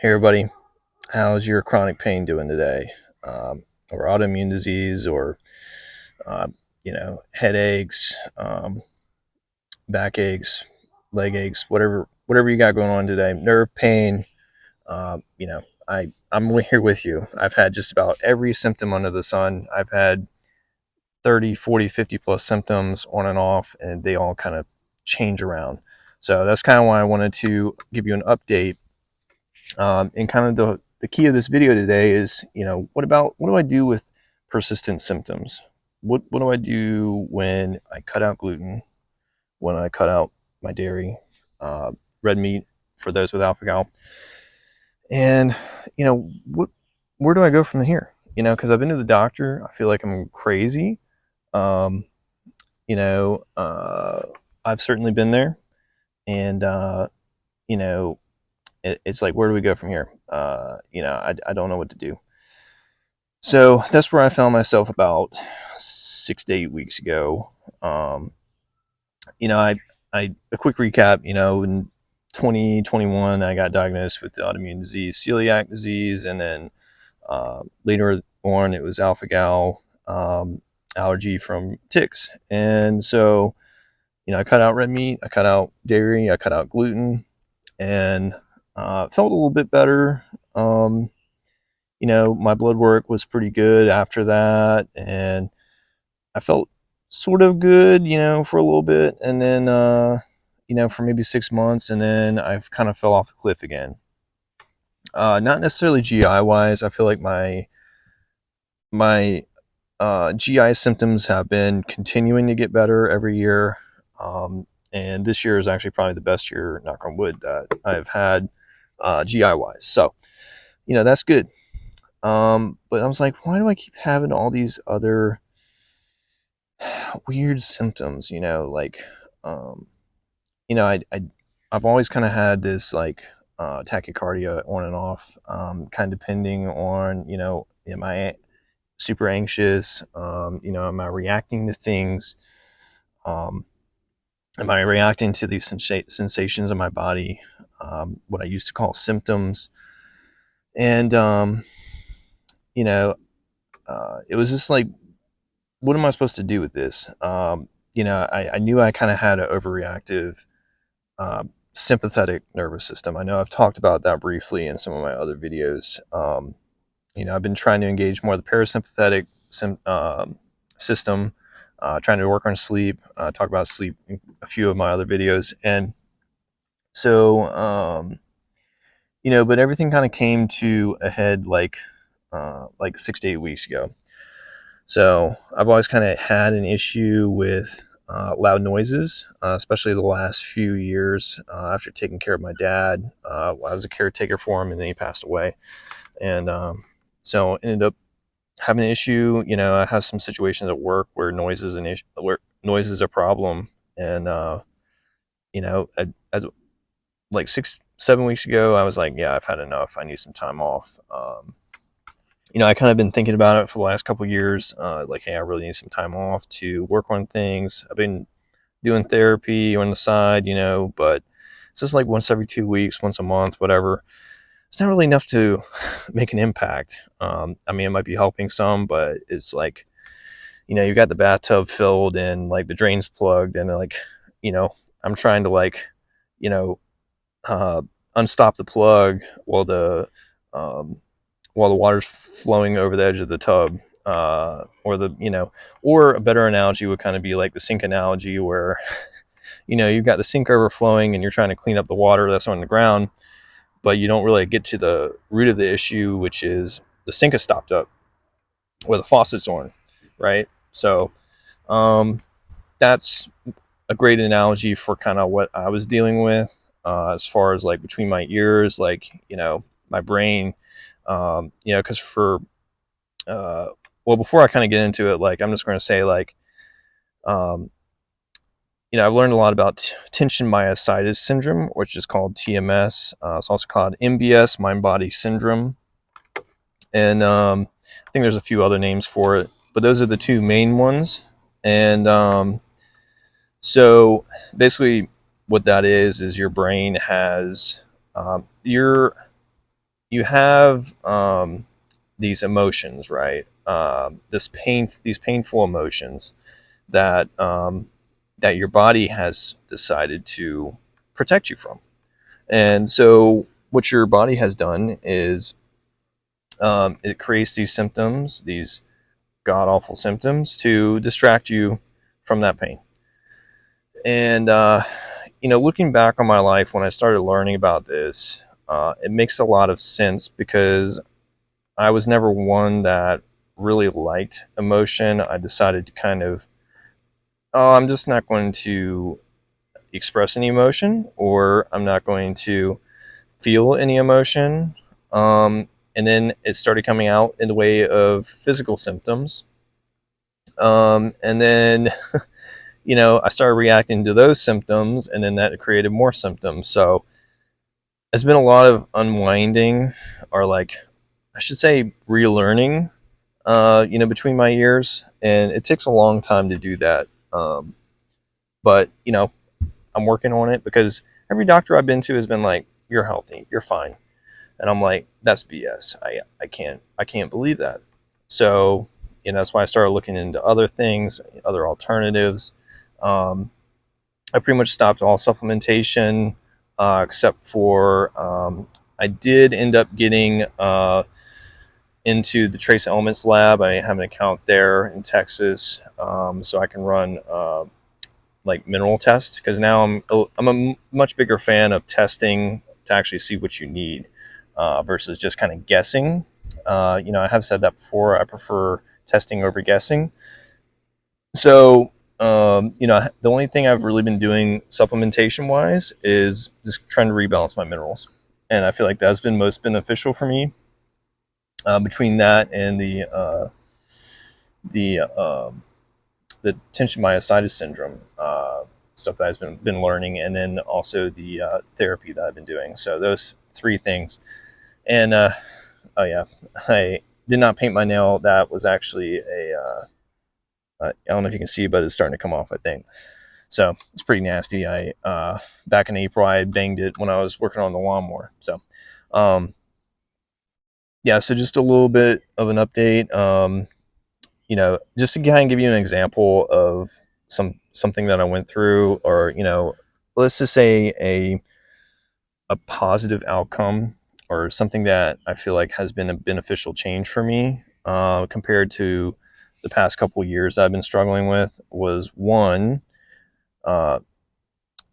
Hey everybody, how's your chronic pain doing today? Or autoimmune disease, or uh, headaches, backaches, leg aches, whatever you got going on today. Nerve pain. I'm here with you. I've had just about every symptom under the sun. I've had 30, 40, 50 plus symptoms on and off, and they all kind of change around. So that's kind of why I wanted to give you an update. And kind of the key of this video today is, what do I do with persistent symptoms? What do I do when I cut out gluten, when I cut out my dairy, uh, red meat for those with alpha gal, and what where do I go from here? Because I've been to the doctor, I feel like I'm crazy. Um, you know, uh, I've certainly been there, and you know, it's like, where do we go from here? I don't know what to do. So that's where I found myself about 6 to 8 weeks ago. Um, a quick recap. In 2021, I got diagnosed with the autoimmune disease, celiac disease, and then later on, it was alpha gal allergy from ticks. And so, I cut out red meat, I cut out dairy, I cut out gluten, and felt a little bit better. Um, my blood work was pretty good after that, and I felt sort of good, for a little bit, and then, for maybe 6 months, and then I've kind of fell off the cliff again. Not necessarily GI wise. I feel like my GI symptoms have been continuing to get better every year, and this year is actually probably the best year, knock on wood, that I've had GI wise. So, that's good. But I was like, why do I keep having all these other weird symptoms? Um, I've always kind of had this like tachycardia on and off, kind of depending on, am I super anxious? Am I reacting to things? Um, am I reacting to these sensations in my body? What I used to call symptoms. And, you know, it was just like, what am I supposed to do with this? I knew I kind of had an overreactive sympathetic nervous system. I know I've talked about that briefly in some of my other videos. I've been trying to engage more of the parasympathetic system, trying to work on sleep, talk about sleep in a few of my other videos. And so, but everything kind of came to a head like 6 to 8 weeks ago. So I've always kind of had an issue with loud noises, especially the last few years after taking care of my dad. I was a caretaker for him, and then he passed away. And so ended up having an issue. I have some situations at work where where noise is a problem. And as like 6, 7 weeks ago, I was like, yeah, I've had enough. I need some time off. I kind of been thinking about it for the last couple of years. Like, hey, I really need some time off to work on things. I've been doing therapy on the side, but it's just like once every 2 weeks, once a month, whatever. It's not really enough to make an impact. I mean, it might be helping some, but it's like, you've got the bathtub filled and like the drain's plugged, and like, you know, I'm trying to like, you know, uh, unstop the plug um, while the water's flowing over the edge of the tub. Or a better analogy would kind of be like the sink analogy, where you've got the sink overflowing and you're trying to clean up the water that's on the ground, but you don't really get to the root of the issue, which is the sink is stopped up or the faucet's on, right? So um, that's a great analogy for kind of what I was dealing with, as far as like between my ears, like, my brain, because uh, before I kind of get into it, like, I'm just going to say, like, um, I've learned a lot about tension myositis syndrome, which is called TMS. It's also called MBS, mind body syndrome. And I think there's a few other names for it, but those are the two main ones. And so basically, what that is your brain has your you have these emotions, right? These painful emotions that that your body has decided to protect you from. And so, what your body has done is it creates these symptoms, these god awful symptoms, to distract you from that pain. And looking back on my life when I started learning about this, it makes a lot of sense because I was never one that really liked emotion. I decided to kind of, oh, I'm just not going to express any emotion, or I'm not going to feel any emotion. And then it started coming out in the way of physical symptoms. And then, I started reacting to those symptoms, and then that created more symptoms. So it's been a lot of unwinding, or like, I should say, relearning, between my years. And it takes a long time to do that. But, I'm working on it because every doctor I've been to has been like, you're healthy, you're fine. And I'm like, that's BS. I can't believe that. So, that's why I started looking into other things, other alternatives. Um, I pretty much stopped all supplementation, except for I did end up getting into the Trace Elements lab. I have an account there in Texas, so I can run like mineral tests, because now I'm a much bigger fan of testing to actually see what you need, versus just kind of guessing. I have said that before. I prefer testing over guessing. So, the only thing I've really been doing supplementation wise is just trying to rebalance my minerals, and I feel like that's been most beneficial for me. Between that and the the tension myositis syndrome stuff that I've been learning, and then also the therapy that I've been doing. So those three things. And oh yeah, I did not paint my nail. That was actually I don't know if you can see, but it's starting to come off, I think. So it's pretty nasty. I back in April I banged it when I was working on the lawnmower. So um, yeah, so just a little bit of an update. Just to kind of give you an example of something that I went through, or let's just say a positive outcome, or something that I feel like has been a beneficial change for me, compared to the past couple of years I've been struggling with, was one. Uh,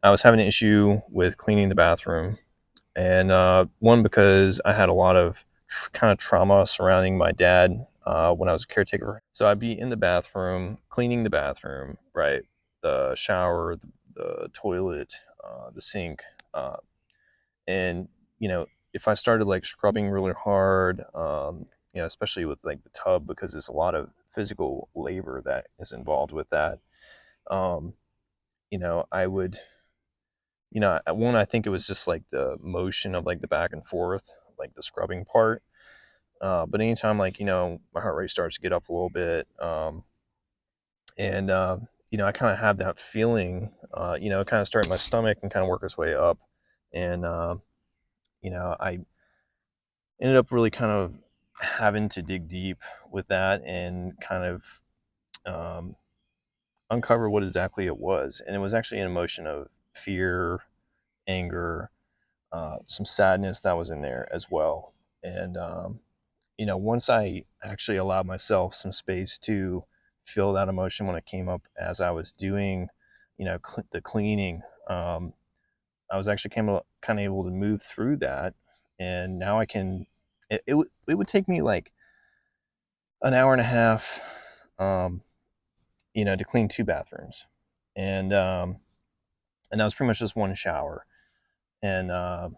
I was having an issue with cleaning the bathroom, and one, because I had a lot of kind of trauma surrounding my dad when I was a caretaker. So I'd be in the bathroom, cleaning the bathroom, right? The shower, the toilet, the sink, and if I started like scrubbing really hard, especially with like the tub, because there's a lot of physical labor that is involved with that. Um, I would, one, I think it was just like the motion of like the back and forth, like the scrubbing part. But anytime, like, my heart rate starts to get up a little bit, and I kind of have that feeling, kind of start in my stomach and kind of work its way up, and I ended up really kind of having to dig deep with that, and kind of um, uncover what exactly it was. And it was actually an emotion of fear, anger, some sadness that was in there as well. And once I actually allowed myself some space to feel that emotion when it came up as I was doing, the cleaning, I was actually kind of able to move through that. And now I can. It would take me like an hour and a half, um, to clean two bathrooms, and and that was pretty much just one shower. And I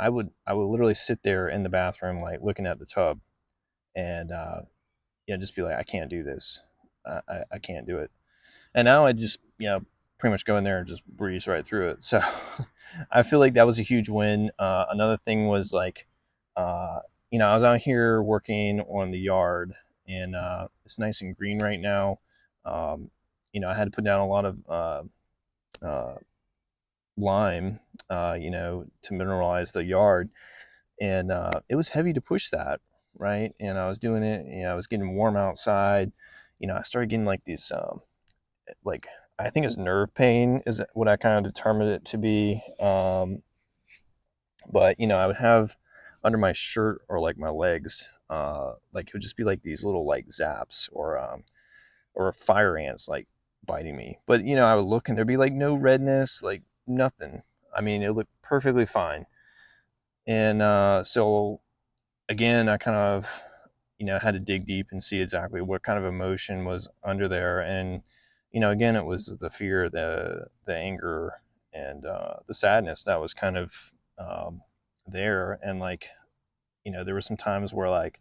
would literally sit there in the bathroom, like looking at the tub, and just be like, I can't do this. I can't do it. And now I just, pretty much go in there and just breeze right through it. So I feel like that was a huge win. Another thing was like, uh, I was out here working on the yard, and it's nice and green right now. Um, I had to put down a lot of uh, lime, to mineralize the yard. and it was heavy to push that, right? And I was doing it, I was getting warm outside. I started getting like these like, I think it's nerve pain is what I kind of determined it to be. But I would have under my shirt or like my legs, like it would just be like these little like zaps or fire ants like biting me. But I would look and there'd be like no redness, like nothing. I mean, it looked perfectly fine. And so again, I kind of had to dig deep and see exactly what kind of emotion was under there. And again, it was the fear, the anger, and the sadness that was kind of there. And like there were some times where like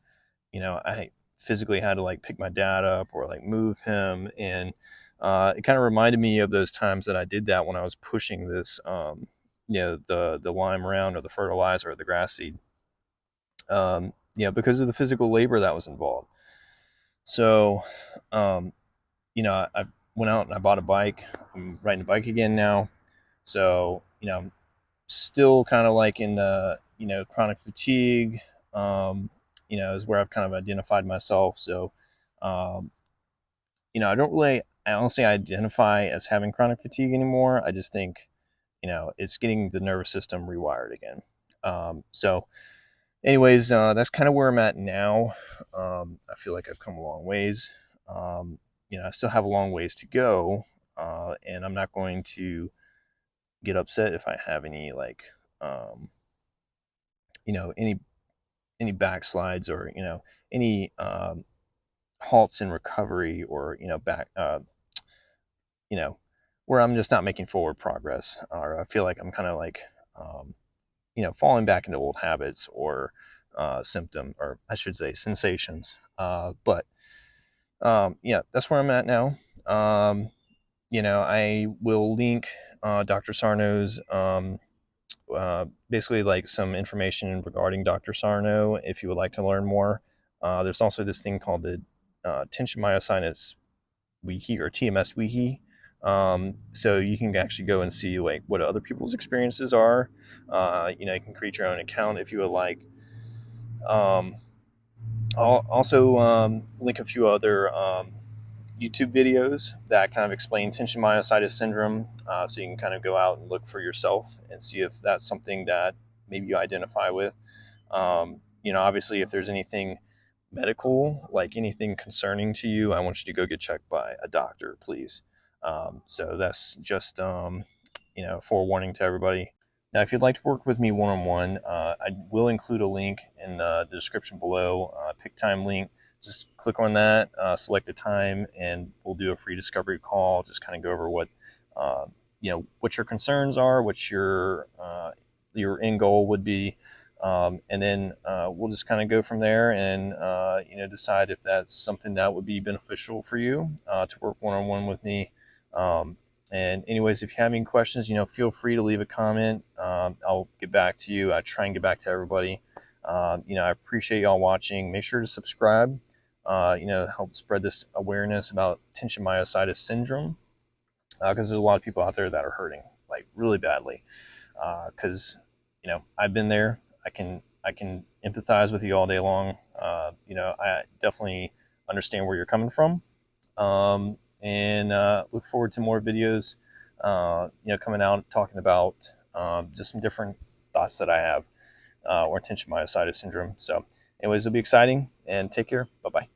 I physically had to like pick my dad up or like move him. And it kind of reminded me of those times that I did that when I was pushing this the lime around, or the fertilizer, or the grass seed, because of the physical labor that was involved. So I went out and I bought a bike. I'm riding a bike again now. So I'm still kind of like in the chronic fatigue, is where I've kind of identified myself. So um, I honestly identify as having chronic fatigue anymore. I just think it's getting the nervous system rewired again. So anyways, that's kind of where I'm at now. I feel like I've come a long ways. I still have a long ways to go, and I'm not going to get upset if I have any like any backslides, or any halts in recovery, or back where I'm just not making forward progress, or I feel like I'm kind of like um, falling back into old habits, or or I should say sensations. But yeah, that's where I'm at now. I will link Dr. Sarno's basically like some information regarding Dr. Sarno if you would like to learn more. There's also this thing called the tension myositis wiki, or TMS wiki. So you can actually go and see like what other people's experiences are. You can create your own account if you would like. Um, I'll also link a few other YouTube videos that kind of explain tension myositis syndrome, so you can kind of go out and look for yourself and see if that's something that maybe you identify with. Obviously, if there's anything medical, like anything concerning to you, I want you to go get checked by a doctor, please. So that's just forewarning to everybody. Now, if you'd like to work with me one-on-one, I will include a link in the description below, pick time link. Just click on that, select a time, and we'll do a free discovery call. Just kind of go over what your concerns are, what your end goal would be, and then we'll just kind of go from there, and decide if that's something that would be beneficial for you to work one-on-one with me. And anyways, if you have any questions, feel free to leave a comment. I'll get back to you. I try and get back to everybody. I appreciate y'all watching. Make sure to subscribe. Help spread this awareness about tension myositis syndrome, because there's a lot of people out there that are hurting like really badly. Because I've been there. I can empathize with you all day long. I definitely understand where you're coming from. And look forward to more videos, coming out talking about just some different thoughts that I have, or tension myositis syndrome. So anyways, it'll be exciting, and take care. Bye-bye.